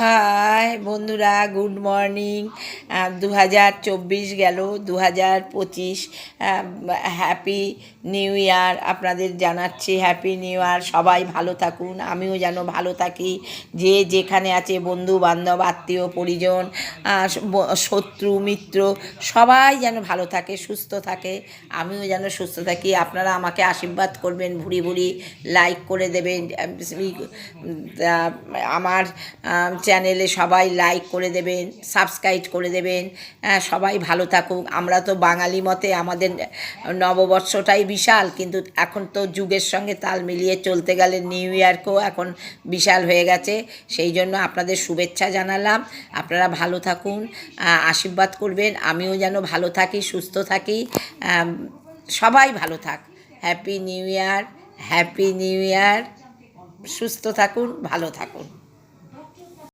High বন্ধুরা, good morning. 2024 গেল, 2025 happy new year আপনাদের জানাচ্ছি। Happy new year. সবাই ভালো থাকুন, আমিও যেন ভালো থাকি। যে যেখানে আছে, বন্ধু বান্ধব, আত্মীয় পরিজন, শত্রু মিত্র, সবাই যেন ভালো থাকে, সুস্থ থাকে, আমিও যেন সুস্থ থাকি। আপনারা আমাকে আশীর্বাদ করবেন, ভুরি ভুরি লাইক করে দেবেন। আমার চ্যানেলে সবাই লাইক করে দেবেন, সাবস্ক্রাইব করে দেবেন। সবাই ভালো থাকুক। আমরা তো বাঙালি মতে আমাদের নববর্ষটাই বিশাল, কিন্তু এখন তো যুগের সঙ্গে তাল মিলিয়ে চলতে গেলে নিউ ইয়ারকেও এখন বিশাল হয়ে গেছে। সেই জন্য আপনাদের শুভেচ্ছা জানালাম। আপনারা ভালো থাকুন, আশীর্বাদ করবেন, আমিও যেন ভালো থাকি, সুস্থ থাকি, সবাই ভালো থাক। Happy new year, happy new year. সুস্থ থাকুন, ভালো থাকুন।